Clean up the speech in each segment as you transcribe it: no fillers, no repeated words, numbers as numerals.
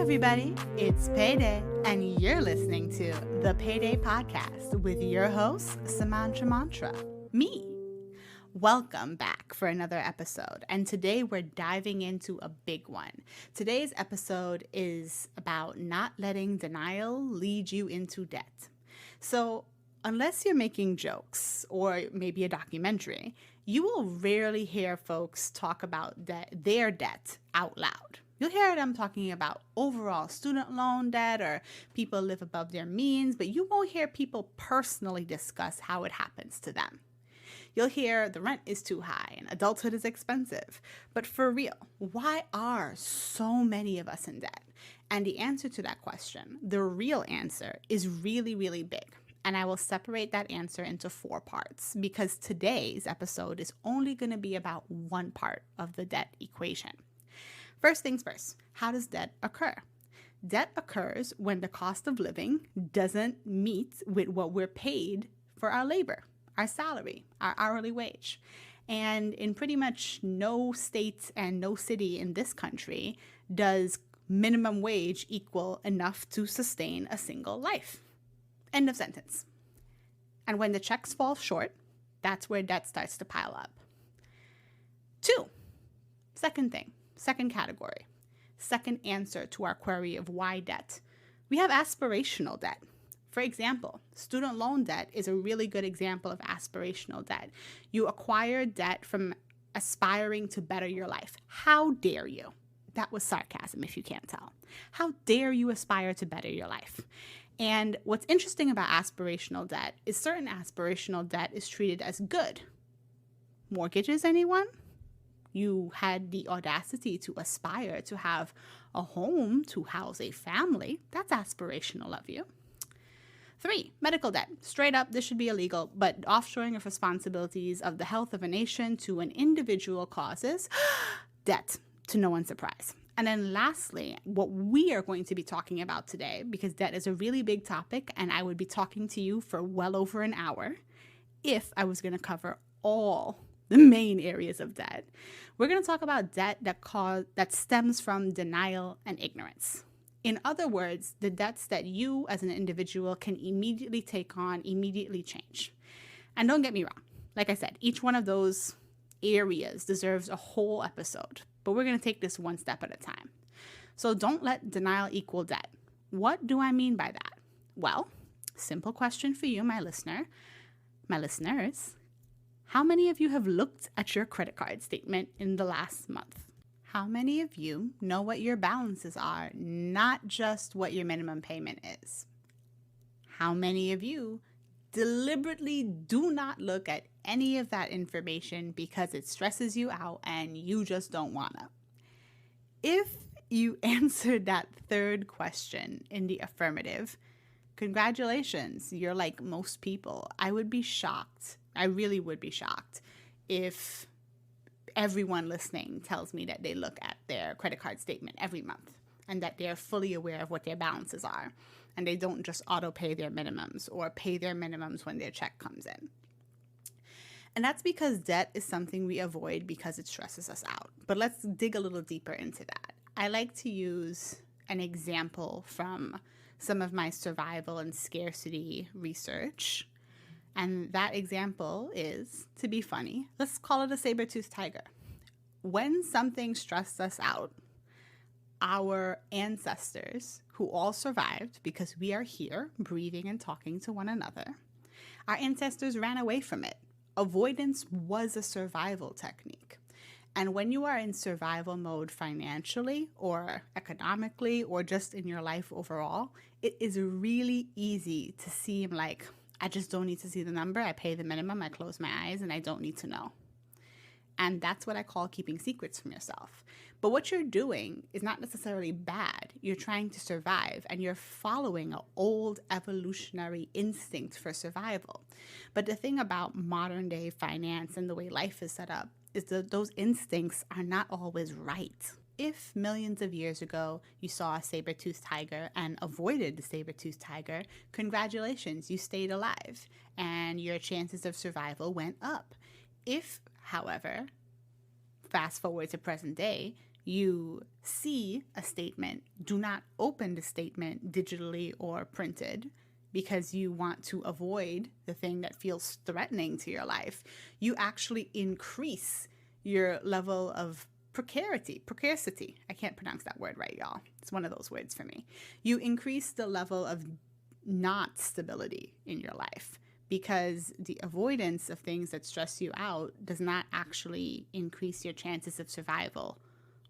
everybody, it's Payday, and you're listening to the Payday Podcast with your host, Samantha, me. Welcome back for another episode, and today we're diving into a big one. Today's episode is about not letting denial lead you into debt. So, unless you're making jokes or maybe a documentary, you will rarely hear folks talk about their debt out loud. You'll hear them talking about overall student loan debt or people live above their means, but you won't hear people personally discuss how it happens to them. You'll hear the rent is too high and adulthood is expensive. But for real, why are so many of us in debt? And the answer to that question, the real answer, is really, really big. And I will separate that answer into 4 parts because today's episode is only going to be about one part of the debt equation. First things first, how does debt occur? Debt occurs when the cost of living doesn't meet with what we're paid for our labor, our salary, our hourly wage. And in pretty much no state and no city in this country does minimum wage equal enough to sustain a single life. End of sentence. And when the checks fall short, that's where debt starts to pile up. 2, second category, second answer to our query of why debt. We have aspirational debt. For example, student loan debt is a really good example of aspirational debt. You acquire debt from aspiring to better your life. How dare you? That was sarcasm if you can't tell. How dare you aspire to better your life? And what's interesting about aspirational debt is certain aspirational debt is treated as good. Mortgages, anyone? You had the audacity to aspire to have a home, to house a family. That's aspirational of you. 3, medical debt. Straight up, this should be illegal, but offshoring of responsibilities of the health of a nation to an individual causes debt, to no one's surprise. And then lastly, what we are going to be talking about today, because debt is a really big topic, and I would be talking to you for well over an hour if I was going to cover all the main areas of debt. We're going to talk about debt that stems from denial and ignorance. In other words, the debts that you as an individual can immediately take on, immediately change. And don't get me wrong. Like I said, each one of those areas deserves a whole episode, but we're going to take this one step at a time. So don't let denial equal debt. What do I mean by that? Well, simple question for you, my listeners. How many of you have looked at your credit card statement in the last month? How many of you know what your balances are, not just what your minimum payment is? How many of you deliberately do not look at any of that information because it stresses you out and you just don't wanna? If you answered that third question in the affirmative, congratulations, you're like most people. I would be shocked. I really would be shocked if everyone listening tells me that they look at their credit card statement every month and that they're fully aware of what their balances are and they don't just auto pay their minimums or pay their minimums when their check comes in. And that's because debt is something we avoid because it stresses us out. But let's dig a little deeper into that. I like to use an example from some of my survival and scarcity research. And that example is, to be funny, let's call it a saber-toothed tiger. When something stressed us out, our ancestors, who all survived because we are here breathing and talking to one another, our ancestors ran away from it. Avoidance was a survival technique. And when you are in survival mode financially or economically or just in your life overall, it is really easy to seem like, I just don't need to see the number. I pay the minimum. I close my eyes and I don't need to know. And that's what I call keeping secrets from yourself. But what you're doing is not necessarily bad. You're trying to survive and you're following an old evolutionary instinct for survival. But the thing about modern day finance and the way life is set up is that those instincts are not always right. If millions of years ago you saw a saber-toothed tiger and avoided the saber-toothed tiger, congratulations, you stayed alive and your chances of survival went up. If, however, fast forward to present day, You see a statement, do not open the statement digitally or printed because you want to avoid the thing that feels threatening to your life. You actually increase your level of precocity. I can't pronounce that word right, y'all. It's one of those words for me. You increase the level of not stability in your life because the avoidance of things that stress you out does not actually increase your chances of survival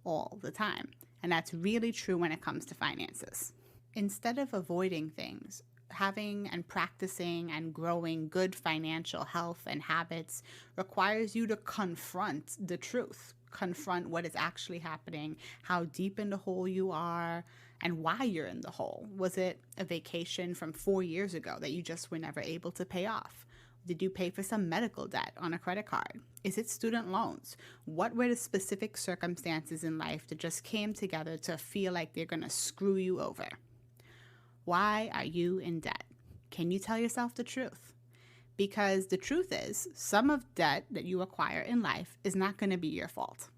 all the time. And that's really true when it comes to finances. Instead of avoiding things, having and practicing and growing good financial health and habits requires you to confront the truth, confront what is actually happening, how deep in the hole you are, and why you're in the hole. Was it a vacation from 4 years ago that you just were never able to pay off? Did you pay for some medical debt on a credit card? Is it student loans? What were the specific circumstances in life that just came together to feel like they're going to screw you over? Why are you in debt? Can you tell yourself the truth? Because the truth is, some of debt that you acquire in life is not going to be your fault.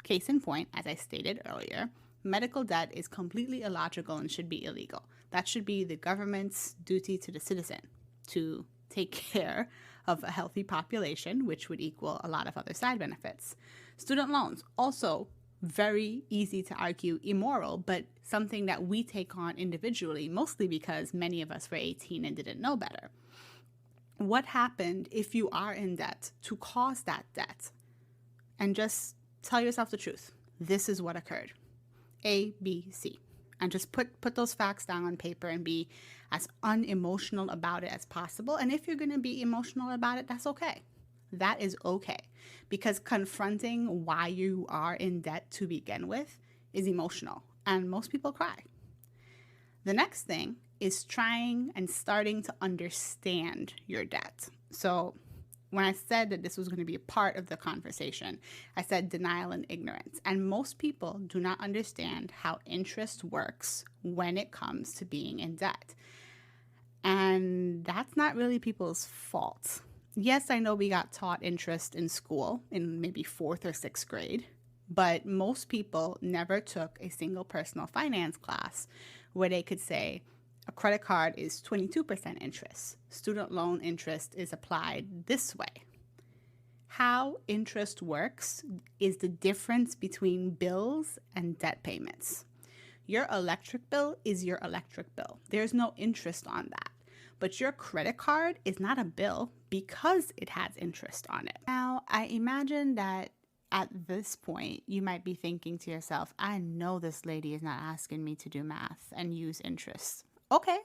Case in point, as I stated earlier, medical debt is completely illogical and should be illegal. That should be the government's duty to the citizen to take care of a healthy population, which would equal a lot of other side benefits. Student loans, also very easy to argue immoral, but something that we take on individually, mostly because many of us were 18 and didn't know better. What happened if you are in debt to cause that debt? And just tell yourself the truth. This is what occurred. A, B, C. And just put those facts down on paper and be as unemotional about it as possible. And if you're going to be emotional about it, that's okay. That is okay. Because confronting why you are in debt to begin with is emotional. And most people cry. The next thing is trying and starting to understand your debt. So when I said that this was going to be a part of the conversation, I said denial and ignorance. And most people do not understand how interest works when it comes to being in debt. And that's not really people's fault. Yes, I know we got taught interest in school in maybe 4th or 6th grade, but most people never took a single personal finance class where they could say, a credit card is 22% interest. Student loan interest is applied this way. How interest works is the difference between bills and debt payments. Your electric bill is your electric bill. There's no interest on that. But your credit card is not a bill because it has interest on it. Now, I imagine that at this point, you might be thinking to yourself, I know this lady is not asking me to do math and use interest. Okay,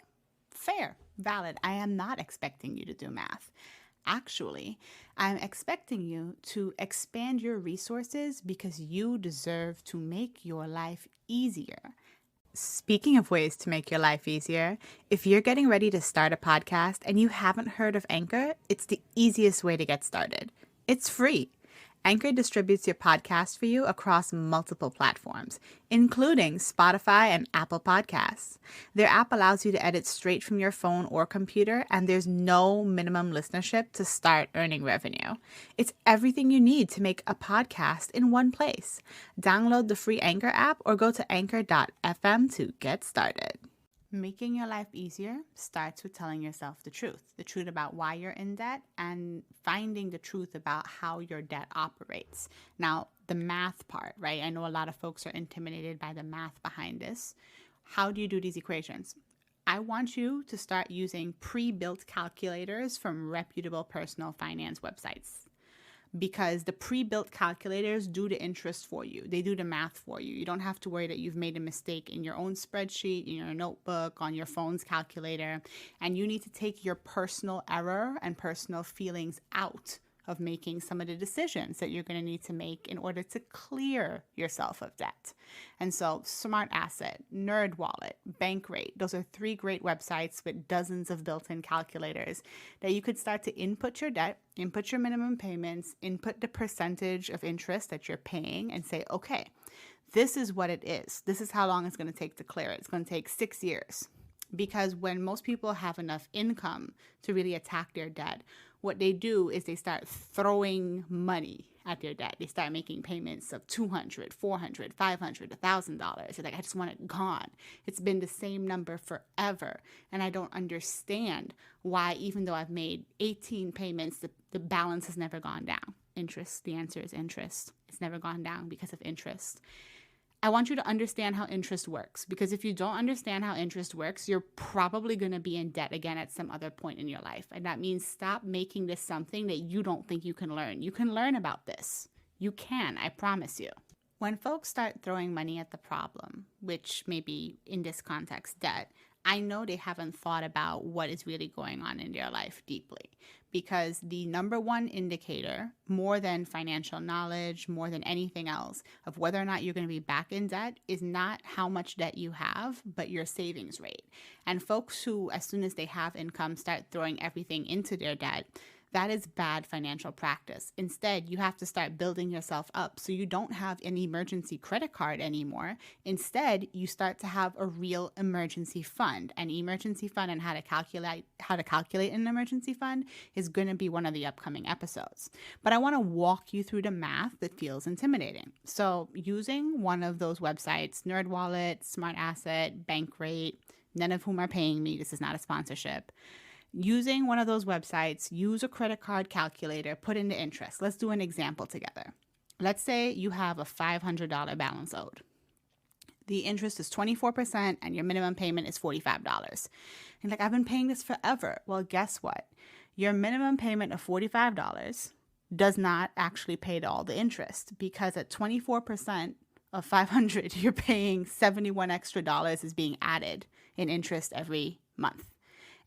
fair, valid. I am not expecting you to do math. Actually, I'm expecting you to expand your resources because you deserve to make your life easier. Speaking of ways to make your life easier, if you're getting ready to start a podcast and you haven't heard of Anchor, it's the easiest way to get started. It's free. Anchor distributes your podcast for you across multiple platforms, including Spotify and Apple Podcasts. Their app allows you to edit straight from your phone or computer, and there's no minimum listenership to start earning revenue. It's everything you need to make a podcast in one place. Download the free Anchor app or go to anchor.fm to get started. Making your life easier starts with telling yourself the truth about why you're in debt and finding the truth about how your debt operates. Now, the math part, right? I know a lot of folks are intimidated by the math behind this. How do you do these equations? I want you to start using pre-built calculators from reputable personal finance websites, because the pre-built calculators do the interest for you. They do the math for you. You don't have to worry that you've made a mistake in your own spreadsheet, in your notebook, on your phone's calculator. And you need to take your personal error and personal feelings out of making some of the decisions that you're going to need to make in order to clear yourself of debt. And so Smart Asset, NerdWallet, Bankrate, those are 3 great websites with dozens of built-in calculators that you could start to input your debt, input your minimum payments, input the percentage of interest that you're paying, and say, okay, this is what it is. This is how long it's going to take to clear it. It's going to take 6 years. Because when most people have enough income to really attack their debt, what they do is they start throwing money at their debt. They start making payments of $200, $400, $500, $1,000. They're like, I just want it gone. It's been the same number forever. And I don't understand why, even though I've made 18 payments, the balance has never gone down. Interest, the answer is interest. It's never gone down because of interest. I want you to understand how interest works, because if you don't understand how interest works, you're probably going to be in debt again at some other point in your life. And that means stop making this something that you don't think you can learn. You can learn about this. You can, I promise you. When folks start throwing money at the problem, which may be in this context debt, I know they haven't thought about what is really going on in their life deeply, because the number one indicator, more than financial knowledge, more than anything else, of whether or not you're going to be back in debt is not how much debt you have, but your savings rate. And folks who, as soon as they have income, start throwing everything into their debt, that is bad financial practice. Instead, you have to start building yourself up so you don't have an emergency credit card anymore. Instead, you start to have a real emergency fund. An emergency fund and how to calculate an emergency fund is going to be one of the upcoming episodes. But I want to walk you through the math that feels intimidating. So using one of those websites, NerdWallet, Smart Asset, Bankrate, none of whom are paying me, this is not a sponsorship. Using one of those websites, use a credit card calculator, put in the interest. Let's do an example together. Let's say you have a $500 balance owed. The interest is 24% and your minimum payment is $45. And like, I've been paying this forever. Well, guess what? Your minimum payment of $45 does not actually pay all the interest, because at 24% of 500, you're paying $71 extra is being added in interest every month.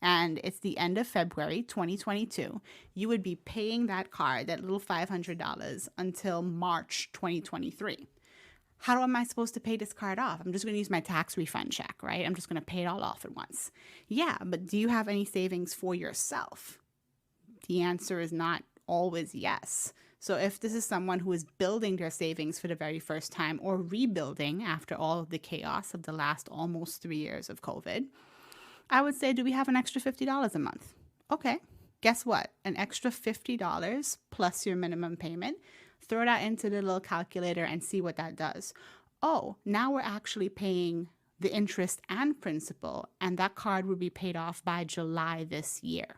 And it's the end of February 2022, you would be paying that card, that little $500, until March 2023. How am I supposed to pay this card off? I'm just going to use my tax refund check, right? I'm just going to pay it all off at once. Yeah, but do you have any savings for yourself? The answer is not always yes. So if this is someone who is building their savings for the very first time, or rebuilding after all of the chaos of the last almost 3 years of COVID, I would say, do we have an extra $50 a month? Okay, guess what? An extra $50 plus your minimum payment. Throw that into the little calculator and see what that does. Oh, now we're actually paying the interest and principal, and that card will be paid off by July this year.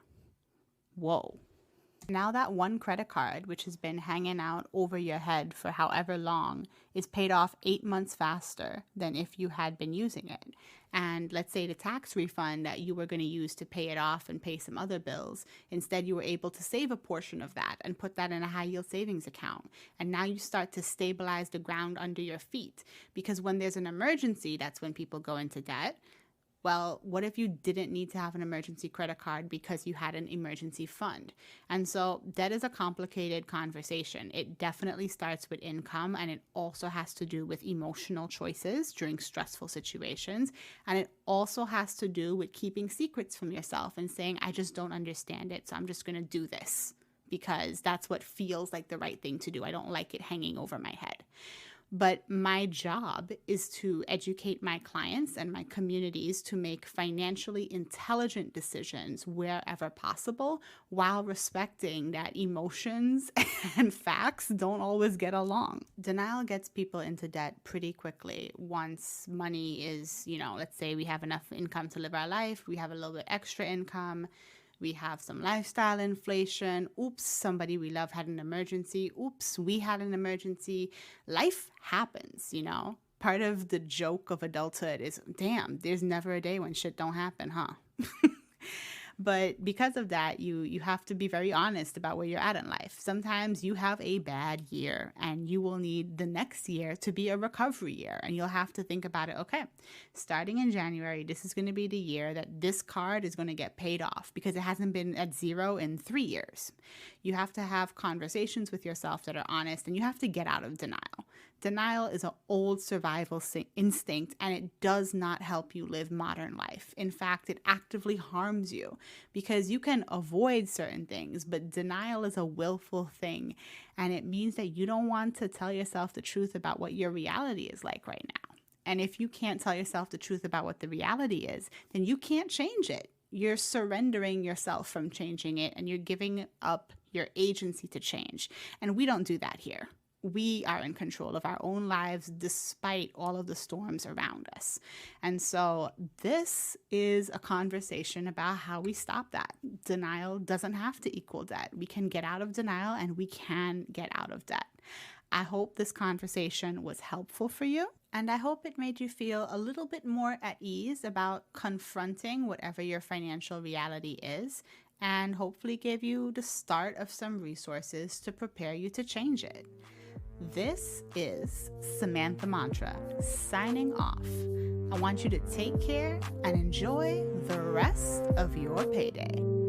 Whoa. Now that one credit card, which has been hanging out over your head for however long, is paid off 8 months faster than if you had been using it. And let's say the tax refund that you were going to use to pay it off and pay some other bills, instead you were able to save a portion of that and put that in a high yield savings account. And now you start to stabilize the ground under your feet, because when there's an emergency, that's when people go into debt. Well, what if you didn't need to have an emergency credit card because you had an emergency fund? And so debt is a complicated conversation. It definitely starts with income, and it also has to do with emotional choices during stressful situations. And it also has to do with keeping secrets from yourself and saying, I just don't understand it, so I'm just going to do this because that's what feels like the right thing to do. I don't like it hanging over my head. But my job is to educate my clients and my communities to make financially intelligent decisions wherever possible, while respecting that emotions and facts don't always get along. Denial gets people into debt pretty quickly once money is, let's say we have enough income to live our life, we have a little bit extra income, we have some lifestyle inflation. Oops, somebody we love had an emergency. Oops, we had an emergency. Life happens, Part of the joke of adulthood is, damn, there's never a day when shit don't happen, huh? But because of that, you have to be very honest about where you're at in life. Sometimes you have a bad year and you will need the next year to be a recovery year. And you'll have to think about it. Okay, starting in January, this is going to be the year that this card is going to get paid off because it hasn't been at zero in 3 years. You have to have conversations with yourself that are honest, and you have to get out of denial. Denial is an old survival instinct, and it does not help you live modern life. In fact, it actively harms you because you can avoid certain things, but denial is a willful thing, and it means that you don't want to tell yourself the truth about what your reality is like right now. And if you can't tell yourself the truth about what the reality is, then you can't change it. you're surrendering yourself from changing it, and you're giving up your agency to change. And we don't do that here. We are in control of our own lives despite all of the storms around us. And so this is a conversation about how we stop that. Denial doesn't have to equal debt. We can get out of denial and we can get out of debt. I hope this conversation was helpful for you, and I hope it made you feel a little bit more at ease about confronting whatever your financial reality is, and hopefully gave you the start of some resources to prepare you to change it. This is Samantha Mantra signing off. I want you to take care and enjoy the rest of your payday.